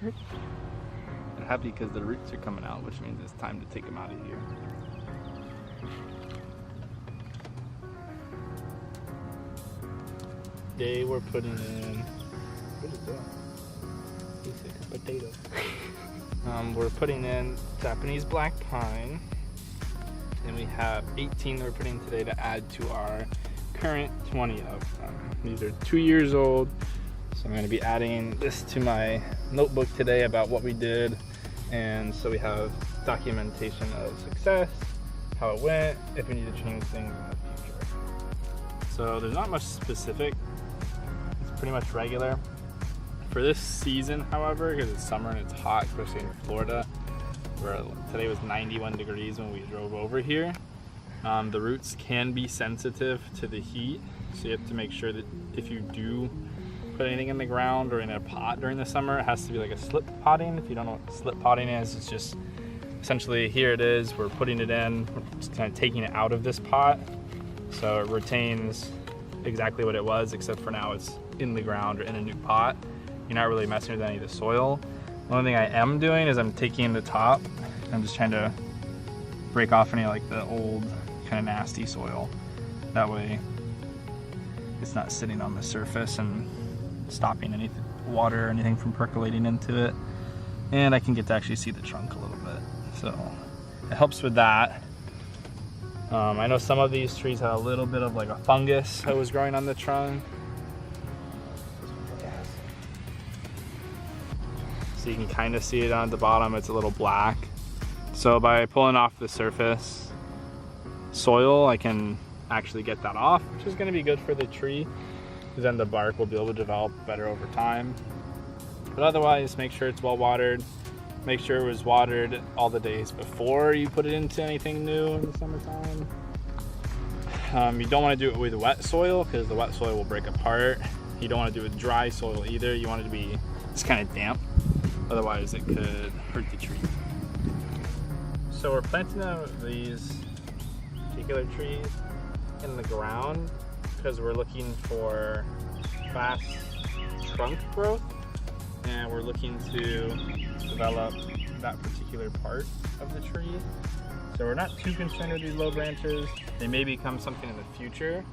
I'm happy because the roots are coming out, which means it's time to take them out of here. Today we're putting in, what is that? Looks like a potato. We're putting in Japanese black pine, and we have 18 that we're putting in today to add to our current 20 of them. These are 2 years old, so I'm going to be adding this to my notebook today about what we did, and so we have documentation of success, how it went, if we need to change things in the future. So there's not much specific, it's pretty much regular. For this season, however, because it's summer and it's hot, especially in Florida, where today was 91 degrees when we drove over here, the roots can be sensitive to the heat, so you have to make sure that if you do put anything in the ground or in a pot during the summer, it has to be like a slip potting. If you don't know what slip potting is, it's just essentially, here it is, we're putting it in, we're just kind of taking it out of this pot, so it retains exactly what it was, except for now it's in the ground or in a new pot. You're not really messing with any of the soil. The only thing I am doing is I'm taking the top, I'm just trying to break off any like the old kind of nasty soil. That way it's not sitting on the surface and stopping any water or anything from percolating into it. And I can get to actually see the trunk a little bit. So it helps with that. I know some of these trees have a little bit of like a fungus that was growing on the trunk. So you can kind of see it on the bottom, it's a little black. So by pulling off the surface soil, I can actually get that off, which is going to be good for the tree, because then the bark will be able to develop better over time. But otherwise, make sure it's well watered. Make sure it was watered all the days before you put it into anything new in the summertime. You don't want to do it with wet soil, because the wet soil will break apart. You don't want to do it with dry soil either. You want it to be just kind of damp. Otherwise it could hurt the tree. So we're planting these particular trees in the ground because we're looking for fast trunk growth, and we're looking to develop that particular part of the tree. So we're not too concerned with these low branches. They may become something in the future.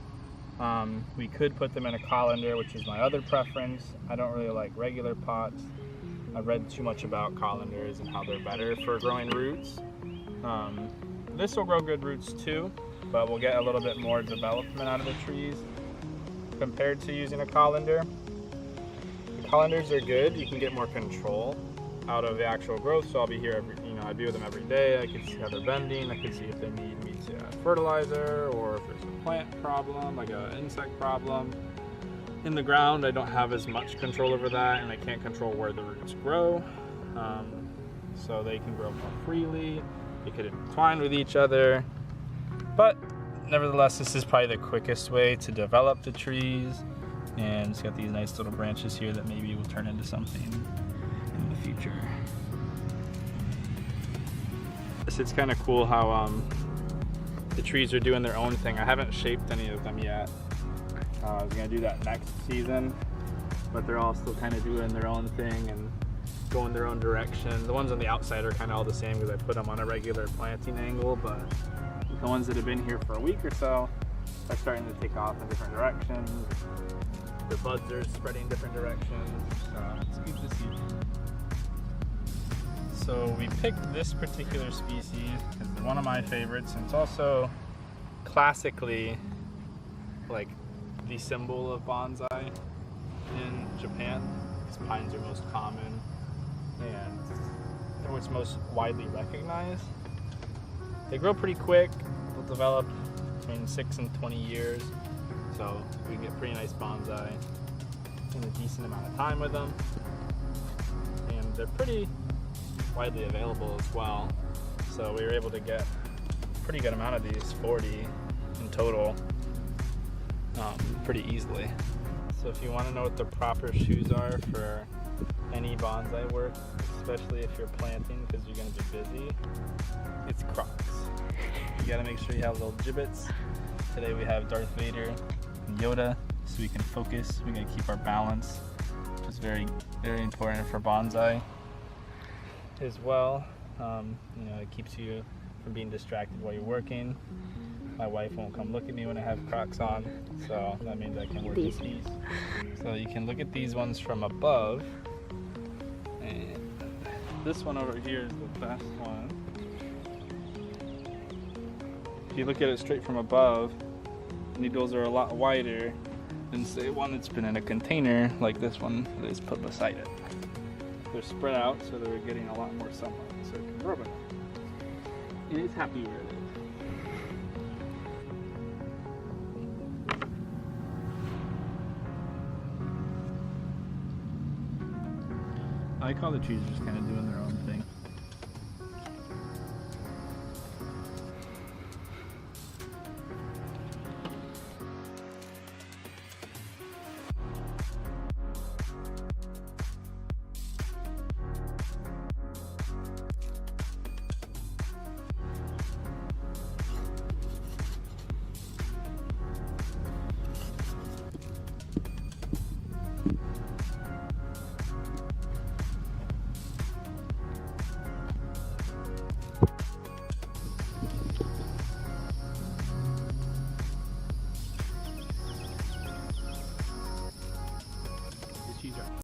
We could put them in a colander, which is my other preference. I don't really like regular pots. I've read too much about colanders and how they're better for growing roots. This will grow good roots too, but we'll get a little bit more development out of the trees compared to using a colander. The colanders are good. You can get more control out of the actual growth. So I'll be here I'd be with them every day. I could see how they're bending. I could see if they need me to add fertilizer or if there's a plant problem, like an insect problem. In the ground, I don't have as much control over that, and I can't control where the roots grow. So they can grow more freely. They could entwine with each other. But nevertheless, this is probably the quickest way to develop the trees. And it's got these nice little branches here that maybe will turn into something in the future. It's kind of cool how the trees are doing their own thing. I haven't shaped any of them yet. I was going to do that next season, but they're all still kind of doing their own thing and going their own direction. The ones on the outside are kind of all the same because I put them on a regular planting angle, but the ones that have been here for a week or so are starting to take off in different directions. The buds are spreading different directions, so it's good to see. So we picked this particular species because it's one of my favorites, and it's also classically like the symbol of bonsai in Japan. These pines are most common and they're what's most widely recognized. They grow pretty quick. They'll develop between 6 and 20 years, so we can get pretty nice bonsai in a decent amount of time with them. And they're pretty widely available as well, so we were able to get a pretty good amount of these, 40 in total, pretty easily. So if you want to know what the proper shoes are for any bonsai work, especially if you're planting because you're going to be busy, it's Crocs. You got to make sure you have little gibbets. Today we have Darth Vader and Yoda, so we can focus. We got to keep our balance, which is very, very important for bonsai. as well. You know, it keeps you from being distracted while you're working. My wife won't come look at me when I have Crocs on, so that means I can work in peace. So you can look at these ones from above, and this one over here is the best one. If you look at it straight from above, needles are a lot wider than say one that's been in a container like this one that is put beside it. They're spread out so they're getting a lot more sunlight, so it can rub it. And it's happy where it is. I like how the trees are just kind of doing their own thing.